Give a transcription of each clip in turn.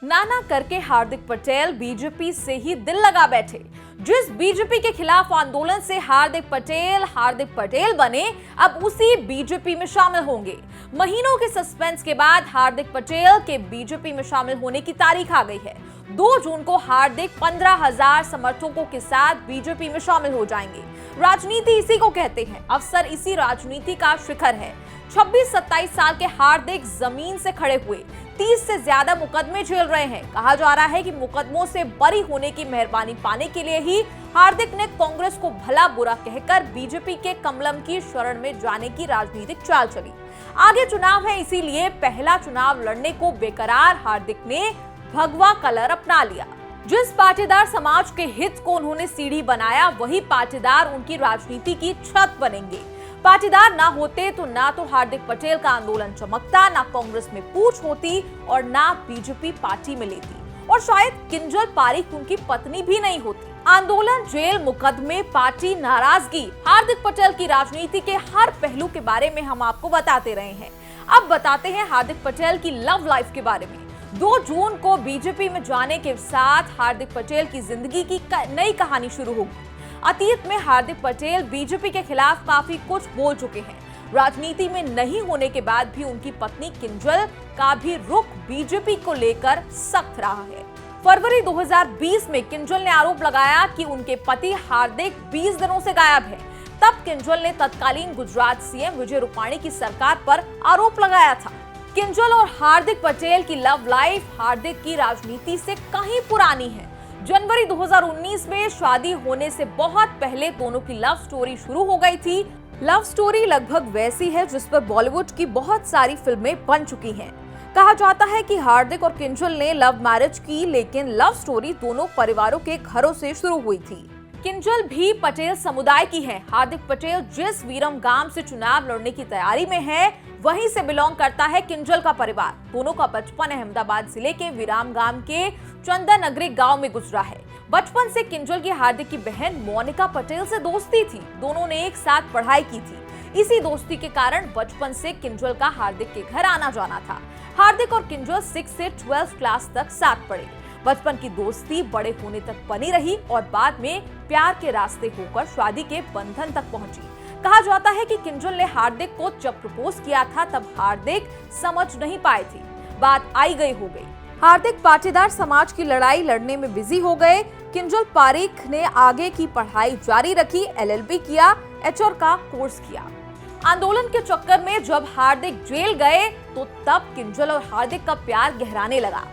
नाना करके हार्दिक पटेल बीजेपी से ही दिल लगा बैठे। जिस बीजेपी के खिलाफ आंदोलन से हार्दिक पटेल बने, अब उसी बीजेपी में शामिल होंगे। महीनों के सस्पेंस के बाद हार्दिक पटेल के बीजेपी में शामिल होने की तारीख आ गई है। 2 जून को हार्दिक 15,000 समर्थकों के साथ बीजेपी में शामिल हो जाएंगे। राजनीति इसी को कहते हैं, अवसर इसी राजनीति का शिखर है। 26-27 साल के हार्दिक जमीन से खड़े हुए 30 से ज्यादा मुकदमे झेल रहे हैं। कहा जा रहा है कि मुकदमों से बरी होने की मेहरबानी पाने के लिए ही हार्दिक ने कांग्रेस को भला बुरा कहकर बीजेपी के कमलम की शरण में जाने की राजनीतिक चाल चली। आगे चुनाव है, इसीलिए पहला चुनाव लड़ने को बेकरार हार्दिक ने भगवा कलर अपना लिया। जिस पाटीदार समाज के हित को उन्होंने सीढ़ी बनाया, वही पाटीदार उनकी राजनीति की छत बनेंगे। पाटीदार ना होते तो ना तो हार्दिक पटेल का आंदोलन चमकता, ना कांग्रेस में पूछ होती और ना बीजेपी पार्टी में लेती, और शायद किंजल पारीख उनकी पत्नी भी नहीं होती। आंदोलन, जेल, मुकदमे, पार्टी, नाराजगी, हार्दिक पटेल की राजनीति के हर पहलू के बारे में हम आपको बताते रहे हैं। अब बताते हैं हार्दिक पटेल की लव लाइफ के बारे में। 2 जून को बीजेपी में जाने के साथ हार्दिक पटेल की जिंदगी की नई कहानी शुरू होगी। अतीत में हार्दिक पटेल बीजेपी के खिलाफ काफी कुछ बोल चुके हैं। राजनीति में नहीं होने के बाद भी उनकी पत्नी किंजल का भी रुख बीजेपी को लेकर सख्त रहा है। फरवरी 2020 में किंजल ने आरोप लगाया कि उनके पति हार्दिक 20 दिनों से गायब है। तब किंजल ने तत्कालीन गुजरात सीएम विजय रूपाणी की सरकार पर आरोप लगाया था। किंजल और हार्दिक पटेल की लव लाइफ हार्दिक की राजनीति से कहीं पुरानी है। जनवरी 2019 में शादी होने से बहुत पहले दोनों की लव स्टोरी शुरू हो गई थी। लव स्टोरी लगभग वैसी है जिस पर बॉलीवुड की बहुत सारी फिल्में बन चुकी हैं। कहा जाता है कि हार्दिक और किंजल ने लव मैरिज की, लेकिन लव स्टोरी दोनों परिवारों के घरों से शुरू हुई थी। किंजल भी पटेल समुदाय की है। हार्दिक पटेल जिस वीरम गांव से चुनाव लड़ने की तैयारी में है, वहीं से बिलोंग करता है किंजल का परिवार। दोनों का बचपन अहमदाबाद जिले के विराम गांव के चंदन नगरी गांव में गुजरा है। बचपन से किंजल की हार्दिक की बहन मोनिका पटेल से दोस्ती थी। दोनों ने एक साथ पढ़ाई की थी। इसी दोस्ती के कारण बचपन से किंजल का हार्दिक के घर आना जाना था। हार्दिक और किंजल 6 से 12th क्लास तक साथ पढ़े। बचपन की दोस्ती बड़े होने तक बनी रही और बाद में प्यार के रास्ते होकर शादी के बंधन तक पहुंची। कहा जाता है कि किंजल ने हार्दिक को जब प्रपोज किया था, तब हार्दिक समझ नहीं पाए थे। बात आई गई हो गई। हार्दिक पाटीदार समाज की लड़ाई लड़ने में बिजी हो गए। किंजल पारीख ने आगे की पढ़ाई जारी रखी, LLB किया, HR का कोर्स किया। आंदोलन के चक्कर में जब हार्दिक जेल गए तो तब किंजल और हार्दिक का प्यार गहराने लगा।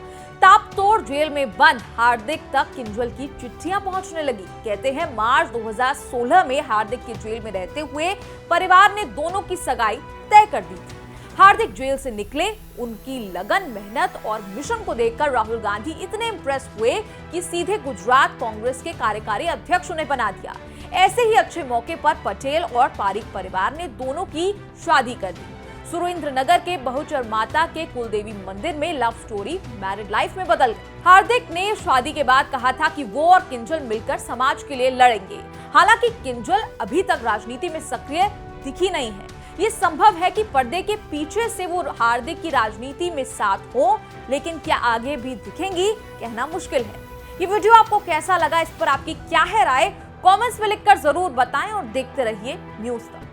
ताबतोड़ जेल में बंद हार्दिक तक किंजल की चिट्ठियां पहुंचने लगी। कहते हैं मार्च 2016 में हार्दिक के जेल में रहते हुए परिवार ने दोनों की सगाई तय कर दी थी। हार्दिक जेल से निकले, उनकी लगन, मेहनत और मिशन को देखकर राहुल गांधी इतने इम्प्रेस हुए कि सीधे गुजरात कांग्रेस के कार्यकारी अध्यक्ष उन्हें बना दिया। ऐसे ही अच्छे मौके पर पटेल और पारीख परिवार ने दोनों की शादी कर दी। सुरेंद्रनगर के बहुचर माता के कुलदेवी मंदिर में लव स्टोरी मैरिड लाइफ में बदल गई। हार्दिक ने शादी के बाद कहा था कि वो और किंजल मिलकर समाज के लिए लड़ेंगे। हालांकि किंजल अभी तक राजनीति में सक्रिय दिखी नहीं है। ये संभव है कि पर्दे के पीछे से वो हार्दिक की राजनीति में साथ हो, लेकिन क्या आगे भी दिखेंगी, कहना मुश्किल है। ये वीडियो आपको कैसा लगा, इस पर आपकी क्या है राय, कमेंट्स में लिखकर जरूर बताएं और देखते रहिए न्यूज़ तक।